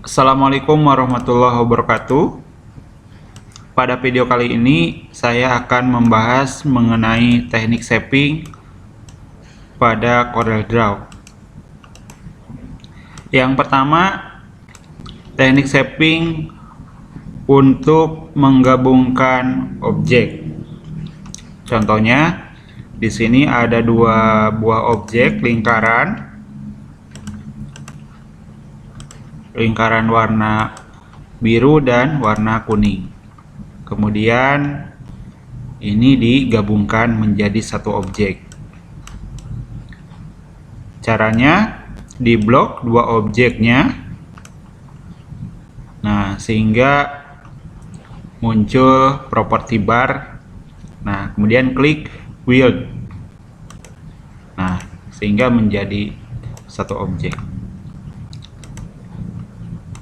Assalamualaikum warahmatullahi wabarakatuh. Pada video kali ini saya akan membahas mengenai teknik shaping pada CorelDRAW. Yang pertama, teknik shaping untuk menggabungkan objek. Contohnya, di sini ada dua buah objek lingkaran warna biru dan warna kuning. Kemudian ini digabungkan menjadi satu objek. Caranya diblok dua objeknya. Nah, sehingga muncul properti bar. Nah, kemudian klik wheel. Nah, sehingga menjadi satu objek.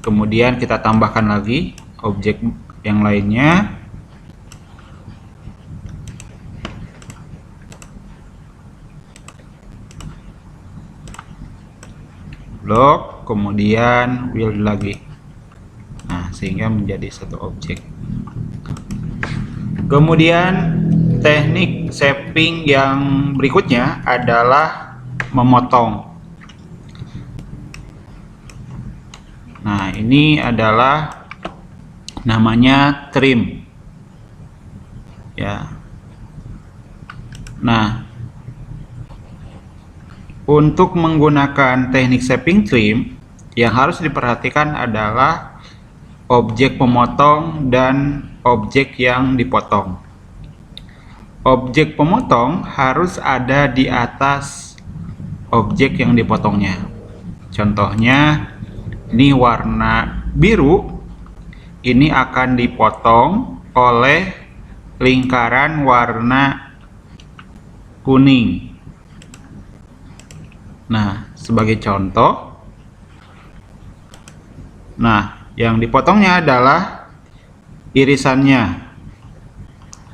Kemudian kita tambahkan lagi objek yang lainnya. Blok, kemudian wheel lagi. Nah, sehingga menjadi satu objek. Kemudian teknik shaping yang berikutnya adalah memotong. Nah, ini adalah namanya trim. Ya. Nah, untuk menggunakan teknik shaping trim, yang harus diperhatikan adalah objek pemotong dan objek yang dipotong. Objek pemotong harus ada di atas objek yang dipotongnya. Contohnya, ini warna biru, ini akan dipotong oleh lingkaran warna kuning. Nah, sebagai contoh, nah, yang dipotongnya adalah irisannya,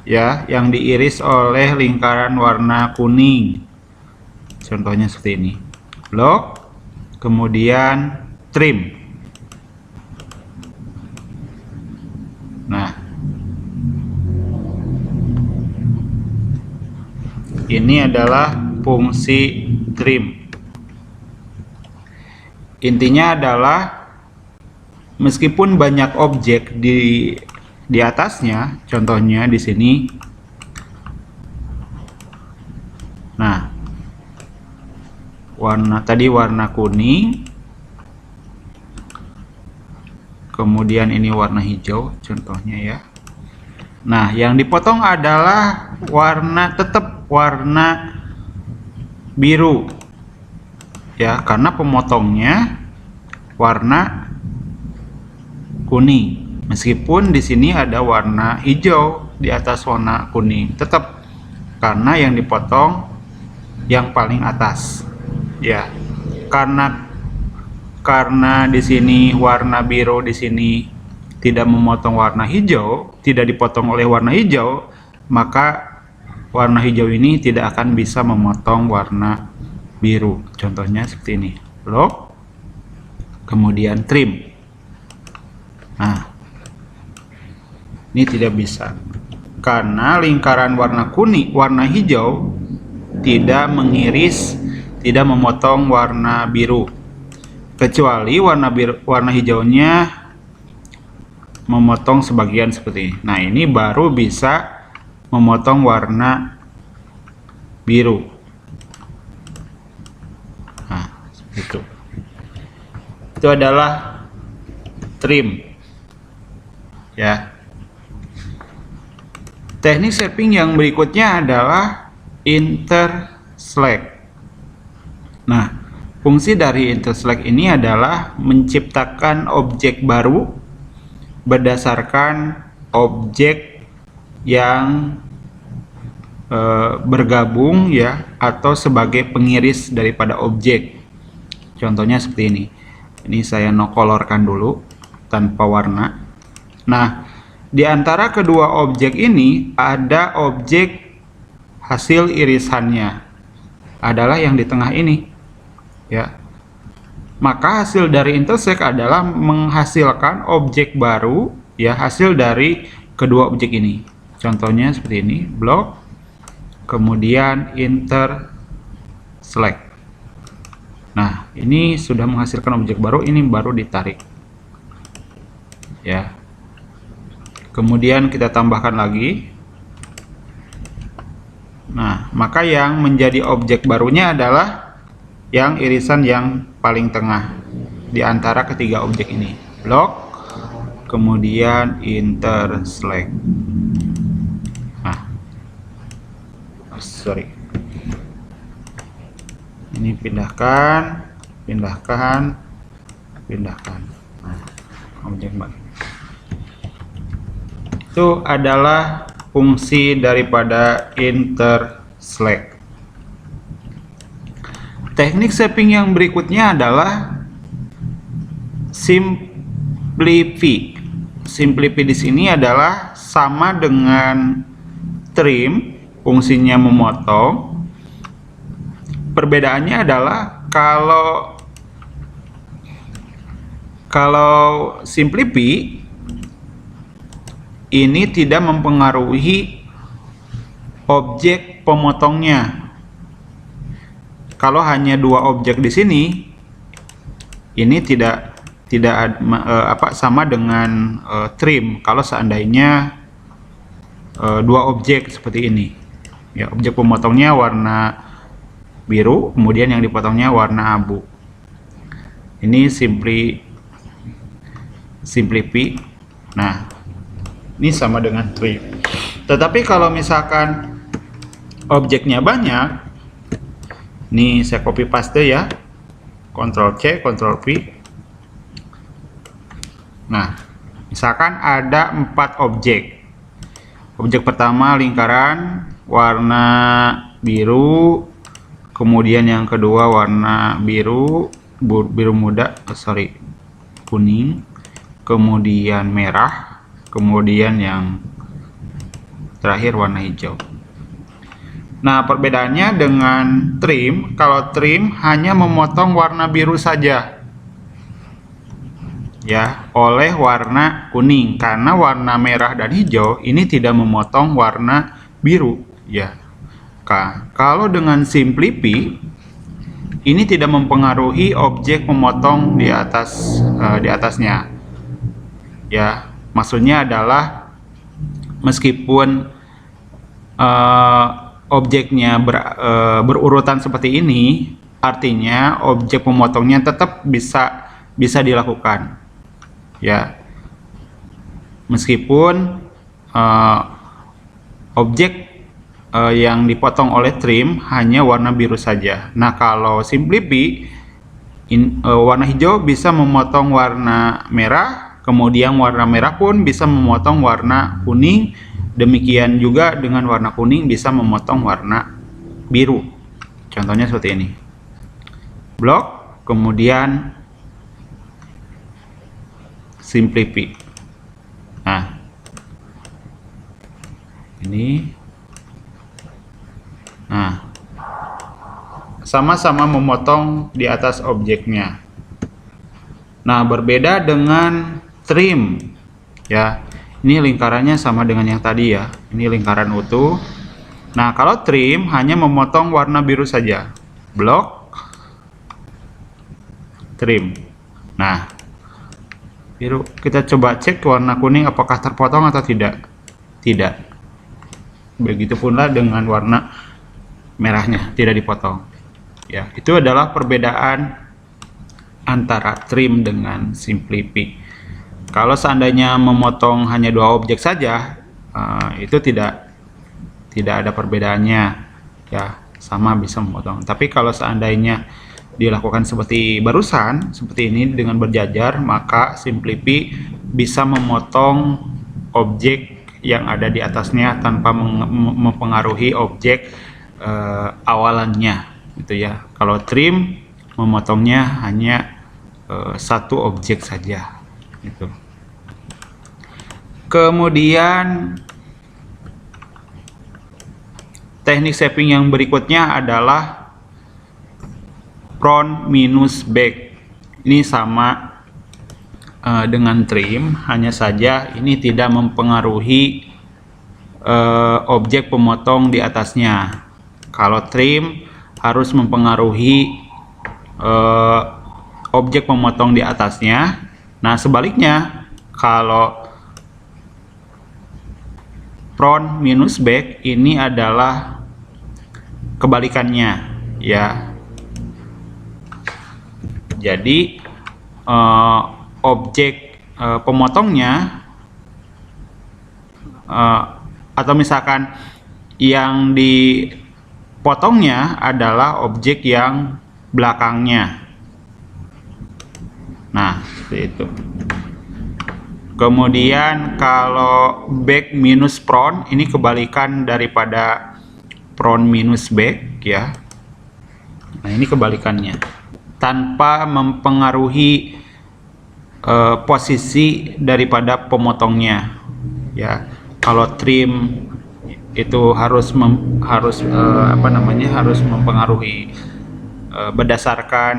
ya, yang diiris oleh lingkaran warna kuning. Contohnya seperti ini. Blok, kemudian trim. Nah, ini adalah fungsi trim. Intinya adalah meskipun banyak objek di atasnya, contohnya di sini. Nah, warna kuning. Kemudian ini warna hijau contohnya ya. Nah, yang dipotong adalah tetap warna biru. Ya, karena pemotongnya warna kuning. Meskipun di sini ada warna hijau di atas warna kuning, tetap karena yang dipotong yang paling atas. Ya. Karena di sini warna biru di sini tidak memotong warna hijau, tidak dipotong oleh warna hijau, maka warna hijau ini tidak akan bisa memotong warna biru. Contohnya seperti ini. Blok, kemudian trim. Nah, ini tidak bisa karena lingkaran warna kuning, warna hijau tidak mengiris, tidak memotong warna biru. Kecuali warna hijaunya memotong sebagian seperti ini. Nah, ini baru bisa memotong warna biru. Nah, seperti itu. Itu adalah trim. Ya. Teknik shaping yang berikutnya adalah interselect. Nah, fungsi dari interselect ini adalah menciptakan objek baru berdasarkan objek yang bergabung ya, atau sebagai pengiris daripada objek. Contohnya seperti ini. Ini saya no colorkan dulu tanpa warna. Nah, di antara kedua objek ini ada objek hasil irisannya adalah yang di tengah ini. Ya. maka hasil dari intersect adalah menghasilkan objek baru, ya, hasil dari kedua objek ini. Contohnya seperti ini, block, kemudian interselect. Nah, ini sudah menghasilkan objek baru, ini baru ditarik, ya. Kemudian kita tambahkan lagi. Nah, maka yang menjadi objek barunya adalah yang irisan yang paling tengah di antara ketiga objek ini, block, kemudian interselect. Nah, sorry, ini pindahkan. Nah, objek baru itu adalah fungsi daripada interselect. Teknik shaping yang berikutnya adalah simplify. Simplify di sini adalah sama dengan trim, fungsinya memotong. Perbedaannya adalah kalau simplify ini tidak mempengaruhi objek pemotongnya. Kalau hanya dua objek di sini, ini tidak sama dengan trim. Kalau seandainya dua objek seperti ini, ya, objek pemotongnya warna biru, kemudian yang dipotongnya warna abu. Ini simplify. Nah, ini sama dengan trim. Tetapi kalau misalkan objeknya banyak, nih saya copy paste ya, Ctrl C, Ctrl V. Nah, misalkan ada 4 objek. Objek pertama lingkaran warna biru, kemudian yang kedua warna biru muda, kuning, kemudian merah, kemudian yang terakhir warna hijau. Nah, perbedaannya dengan trim, kalau trim hanya memotong warna biru saja, ya, oleh warna kuning, karena warna merah dan hijau ini tidak memotong warna biru, ya. Kalau dengan simplify ini tidak mempengaruhi objek memotong di atasnya, ya. Maksudnya adalah meskipun objeknya berurutan seperti ini, artinya objek pemotongnya tetap bisa dilakukan, ya, meskipun objek yang dipotong oleh trim hanya warna biru saja. Nah, kalau simplify warna hijau bisa memotong warna merah, kemudian warna merah pun bisa memotong warna kuning. Demikian juga dengan warna kuning bisa memotong warna biru. Contohnya seperti ini. Block, kemudian simplify. Nah, ini. Nah, sama-sama memotong di atas objeknya. Nah, berbeda dengan trim, ya. Ini lingkarannya sama dengan yang tadi, ya. Ini lingkaran utuh. Nah, kalau trim hanya memotong warna biru saja. Block, trim. Nah, biru. Kita coba cek warna kuning apakah terpotong atau tidak. Tidak. Begitupunlah dengan warna merahnya, tidak dipotong. Ya, itu adalah perbedaan antara trim dengan simplify. Kalau seandainya memotong hanya dua objek saja, itu tidak ada perbedaannya, ya, sama bisa memotong. Tapi kalau seandainya dilakukan seperti barusan, seperti ini dengan berjajar, maka simplify bisa memotong objek yang ada di atasnya tanpa mempengaruhi objek awalannya, gitu ya. Kalau trim memotongnya hanya satu objek saja, gitu. Kemudian teknik shaping yang berikutnya adalah front minus back. ini sama dengan trim, hanya saja ini tidak mempengaruhi objek pemotong di atasnya. Kalau trim harus mempengaruhi objek pemotong di atasnya. Nah, sebaliknya kalau front minus back ini adalah kebalikannya, ya. Jadi objek pemotongnya atau misalkan yang dipotongnya adalah objek yang belakangnya. Nah, seperti itu. Kemudian kalau back minus front, ini kebalikan daripada front minus back, ya. Nah, ini kebalikannya, tanpa mempengaruhi posisi daripada pemotongnya, ya. Kalau trim itu harus mempengaruhi berdasarkan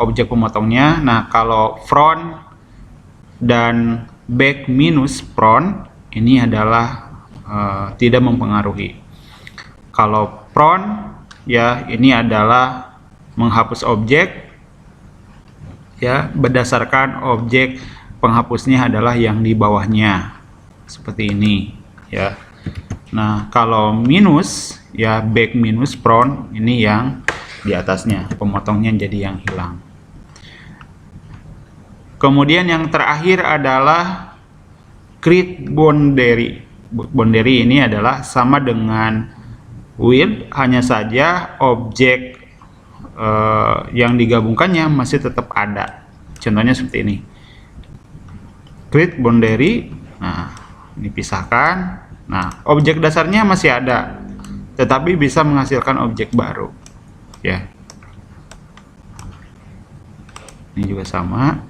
objek pemotongnya. Nah, kalau front dan back minus front ini adalah tidak mempengaruhi. Kalau front, ya, ini adalah menghapus objek, ya, berdasarkan objek penghapusnya adalah yang di bawahnya, seperti ini, ya. Nah, kalau minus, ya, back minus front ini yang di atasnya, pemotongnya jadi yang hilang. Kemudian yang terakhir adalah create boundary. Boundary ini adalah sama dengan width, hanya saja objek yang digabungkannya masih tetap ada. Contohnya seperti ini. Create boundary. Nah, ini pisahkan. Nah, objek dasarnya masih ada, tetapi bisa menghasilkan objek baru, ya. Ini juga sama.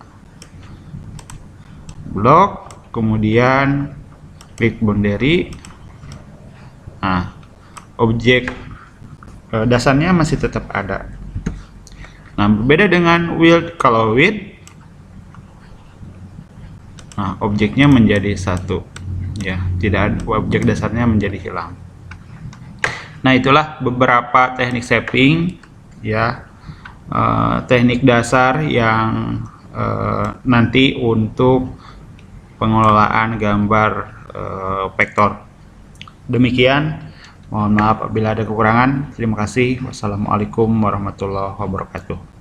Blok, kemudian create boundary. Nah, objek dasarnya masih tetap ada. Nah, berbeda dengan width. Kalau width, nah, objeknya menjadi satu, ya, tidak ada, objek dasarnya menjadi hilang. Nah, itulah beberapa teknik shaping, ya, teknik dasar yang nanti untuk pengelolaan gambar vektor. Demikian. Mohon maaf apabila ada kekurangan. Terima kasih. Wassalamualaikum warahmatullahi wabarakatuh.